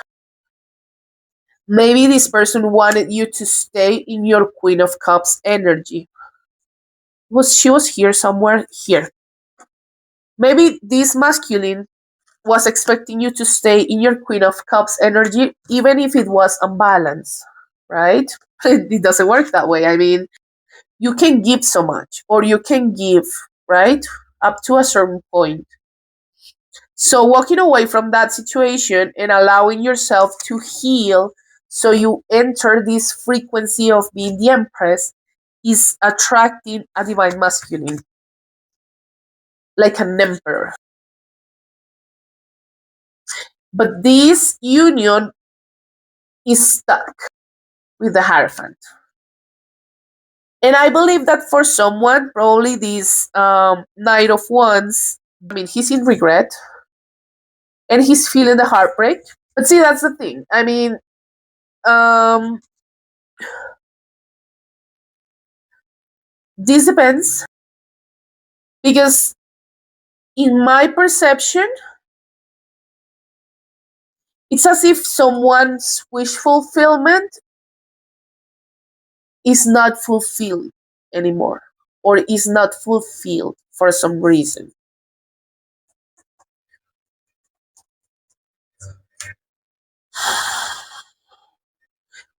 Maybe this person wanted you to stay in your Queen of Cups energy. She was here somewhere here. Maybe this masculine was expecting you to stay in your Queen of Cups energy, even if it was unbalanced, right? It doesn't work that way. I mean, you can give so much, or you can give, right? Up to a certain point. So walking away from that situation and allowing yourself to heal so you enter this frequency of being the Empress is attracting a divine masculine, like an emperor. But this union is stuck with the Hierophant. And I believe that for someone, probably this Knight of Wands, I mean, he's in regret and he's feeling the heartbreak. But see, that's the thing. I mean, um, this depends because, in my perception, it's as if someone's wish fulfillment is not fulfilled anymore or is not fulfilled for some reason.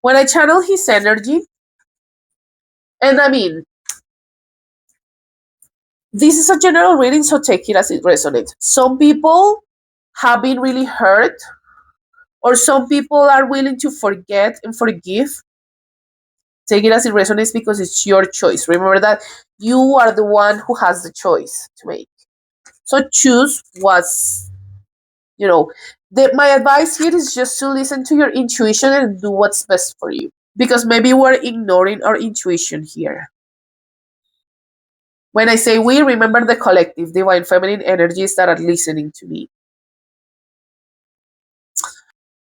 When I channel his energy, and I mean, this is a general reading, so take it as it resonates. Some people have been really hurt, or some people are willing to forget and forgive. Take it as it resonates because it's your choice. Remember that you are the one who has the choice to make. So choose what's, you know, my advice here is just to listen to your intuition and do what's best for you. Because maybe we're ignoring our intuition here. When I say we, remember the collective, divine feminine energies that are listening to me.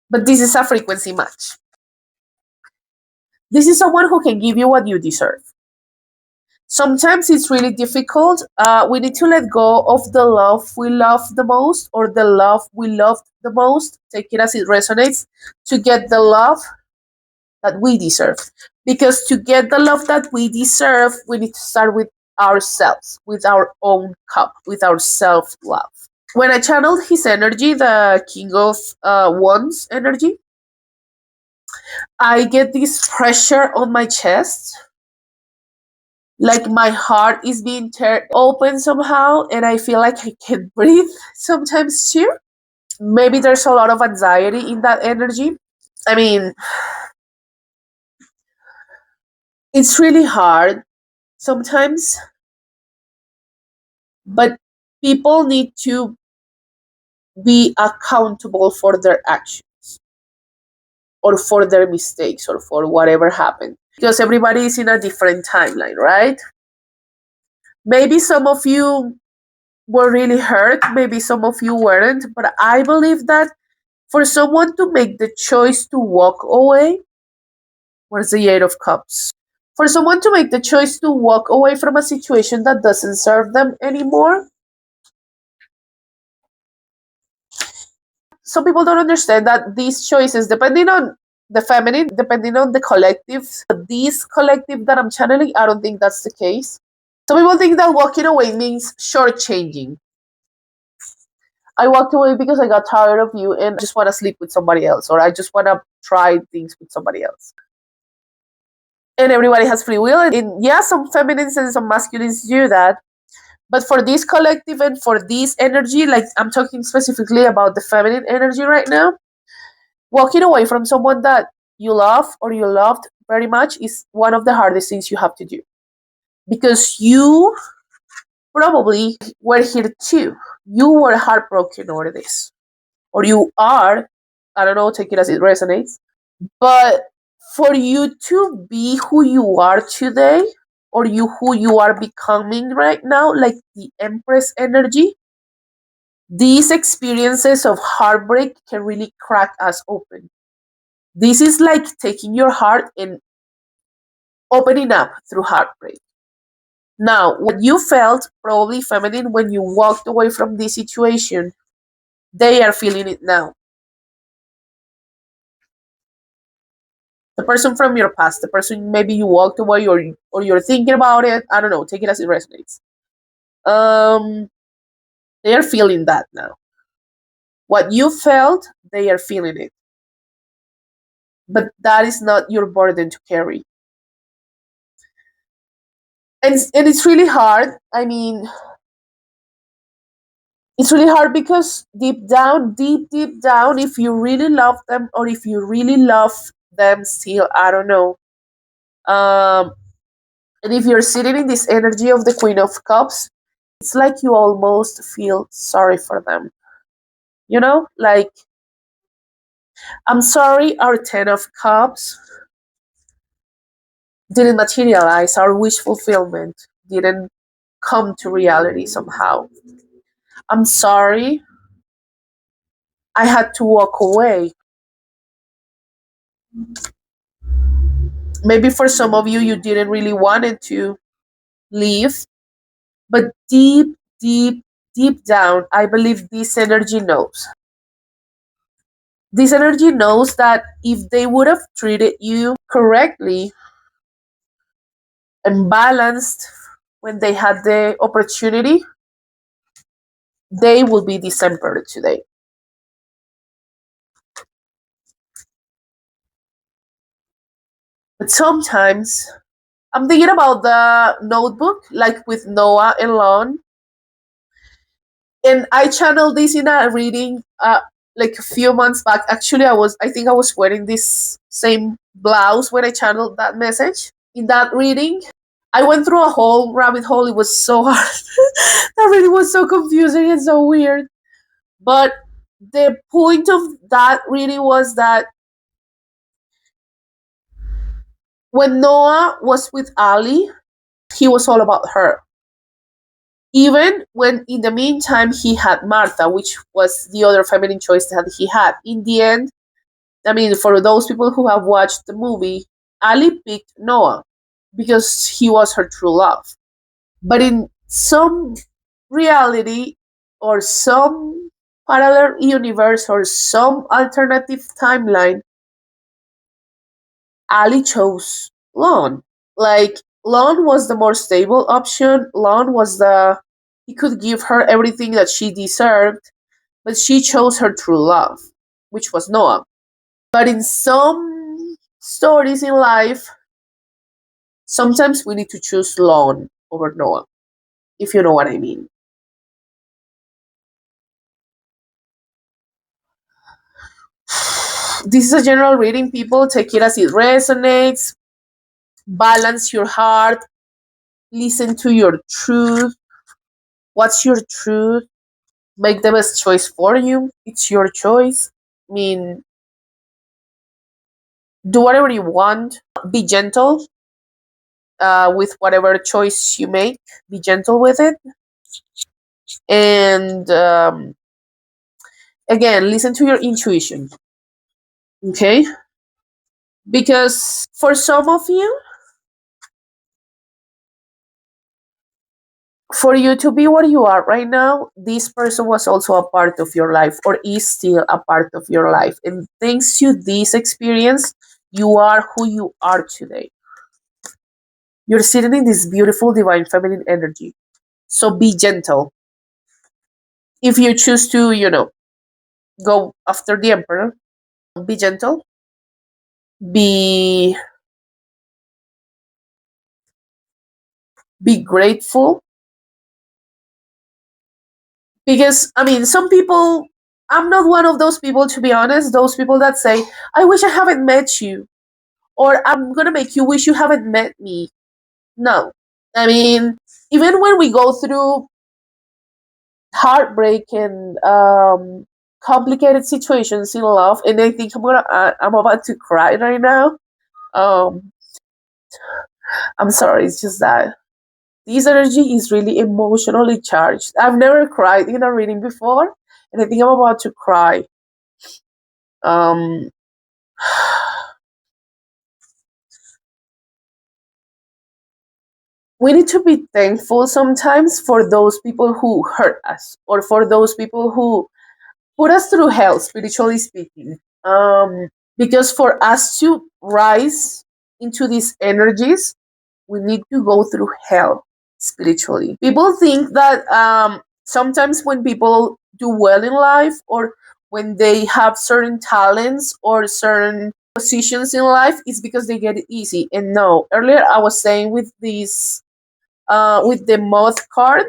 But this is a frequency match. This is someone who can give you what you deserve. Sometimes it's really difficult. We need to let go of the love we love the most or the love we loved the most, take it as it resonates, to get the love that we deserve. Because to get the love that we deserve, we need to start with ourselves, with our own cup, with our self-love. When I channeled his energy, the King of Wands energy, I get this pressure on my chest, like my heart is being teared open somehow, and I feel like I can't breathe sometimes too. Maybe there's a lot of anxiety in that energy. I mean, it's really hard sometimes, but people need to be accountable for their actions or for their mistakes or for whatever happened, because everybody is in a different timeline, right? Maybe some of you were really hurt, maybe some of you weren't, but I believe that for someone to make the choice to walk away, where's the Eight of Cups? For someone to make the choice to walk away from a situation that doesn't serve them anymore, some people don't understand that these choices, depending on the feminine, depending on the collective, this collective that I'm channeling, I don't think that's the case. Some people think that walking away means shortchanging. I walked away because I got tired of you and I just want to sleep with somebody else, or I just want to try things with somebody else. And everybody has free will. And yeah, some feminines and some masculines do that. But for this collective and for this energy, like I'm talking specifically about the feminine energy right now, walking away from someone that you love or you loved very much is one of the hardest things you have to do. Because you probably were here too. You were heartbroken over this. Or you are, I don't know, take it as it resonates. But for you to be who you are today, or who you are becoming right now, like the Empress energy, these experiences of heartbreak can really crack us open. This is like taking your heart and opening up through heartbreak. Now, what you felt, probably feminine, when you walked away from this situation, they are feeling it now. The person from your past, the person maybe you walked away, or you're thinking about it. I don't know. Take it as it resonates. Um, they are feeling that now. What you felt, they are feeling it. But that is not your burden to carry. And it's really hard. I mean, it's really hard because deep down, deep down, if you really love them, or if you really love them still, I don't know. Um, and if you're sitting in this energy of the Queen of Cups, it's like you almost feel sorry for them. You know, like, I'm sorry our Ten of Cups didn't materialize, our wish fulfillment didn't come to reality somehow. I'm sorry I had to walk away. Maybe for some of you, you didn't really wanted to leave, but deep down, I believe this energy knows. This energy knows that if they would have treated you correctly and balanced when they had the opportunity, they will be December today. But sometimes I'm thinking about the notebook, like with Noah and Lon, and I channeled this in a reading like a few months back. Actually, I think I was wearing this same blouse when I channeled that message in that reading. I went through a whole rabbit hole. It was so hard. That reading was so confusing and so weird. But the point of that reading was that when Noah was with Ali, he was all about her. Even when in the meantime he had Martha, which was the other feminine choice that he had. In the end, I mean, for those people who have watched the movie, Ali picked Noah because he was her true love. But in some reality, or some parallel universe, or some alternative timeline, Ali chose Lon. Like, Lon was the more stable option. Lon was the he could give her everything that she deserved, but she chose her true love, which was Noah. But in some stories in life, sometimes we need to choose Lon over Noah, if you know what I mean. This is a general reading, people. Take it as it resonates. Balance your heart. Listen to your truth. What's your truth? Make the best choice for you. It's your choice. I mean, do whatever you want. Be gentle with whatever choice you make. Be gentle with it. And again, listen to your intuition. Okay? Because for some of you, for you to be where you are right now, this person was also a part of your life, or is still a part of your life. And thanks to this experience, you are who you are today. You're sitting in this beautiful divine feminine energy. So be gentle. If you choose to, go after the emperor, be gentle. Be be grateful. Because I mean, some people, I'm not one of those people, to be honest, those people that say, I wish I haven't met you, or I'm gonna make you wish you haven't met me. No. I mean, even when we go through heartbreak and complicated situations in love, and I think I'm about to cry right now. Um, I'm sorry, it's just that this energy is really emotionally charged. I've never cried in a reading before, and I think I'm about to cry. Um, we need to be thankful sometimes for those people who hurt us, or for those people who put us through hell, spiritually speaking. Because for us to rise into these energies, we need to go through hell spiritually. People think that sometimes when people do well in life, or when they have certain talents or certain positions in life, it's because they get it easy. And no, earlier I was saying with this, with the moth card,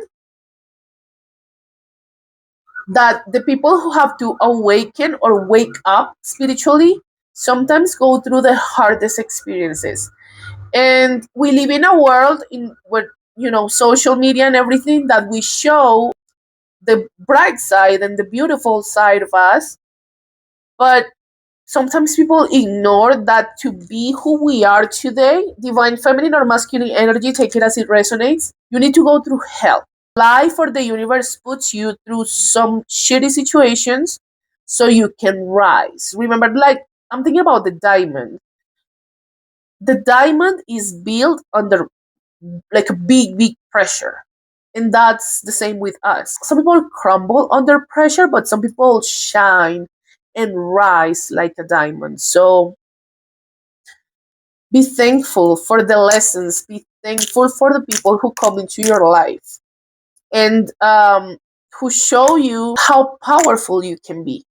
that the people who have to awaken or wake up spiritually sometimes go through the hardest experiences. And we live in a world in where, social media and everything, that we show the bright side and the beautiful side of us, but sometimes people ignore that to be who we are today, divine feminine or masculine energy, take it as it resonates, you need to go through hell. Life or the universe puts you through some shitty situations so you can rise. Remember, like, I'm thinking about the diamond. The diamond is built under like a big pressure. And that's the same with us. Some people crumble under pressure, but some people shine and rise like a diamond. So be thankful for the lessons, be thankful for the people who come into your life, and who show you how powerful you can be.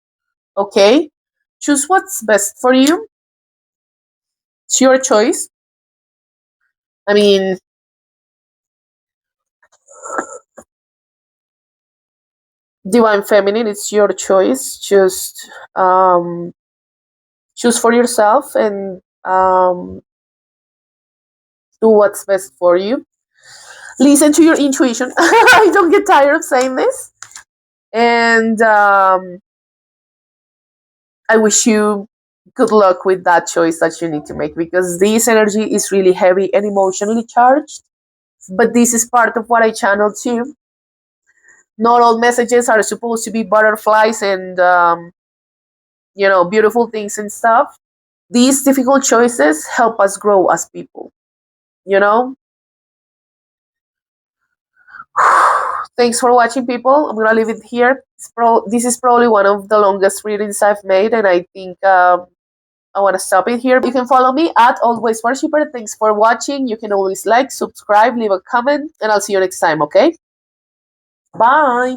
Okay? Choose what's best for you. It's your choice. I mean, divine feminine, it's your choice. Just choose for yourself, and do what's best for you. Listen to your intuition. I don't get tired of saying this. And I wish you good luck with that choice that you need to make, because this energy is really heavy and emotionally charged. But this is part of what I channel too. Not all messages are supposed to be butterflies and, beautiful things and stuff. These difficult choices help us grow as people, you know? Thanks for watching, people. I'm gonna leave it here. This is probably one of the longest readings I've made, and I think I want to stop it here. You can follow me at Always Worshipper. Thanks for watching. You can always like, subscribe, leave a comment, and I'll see you next time, okay? Bye.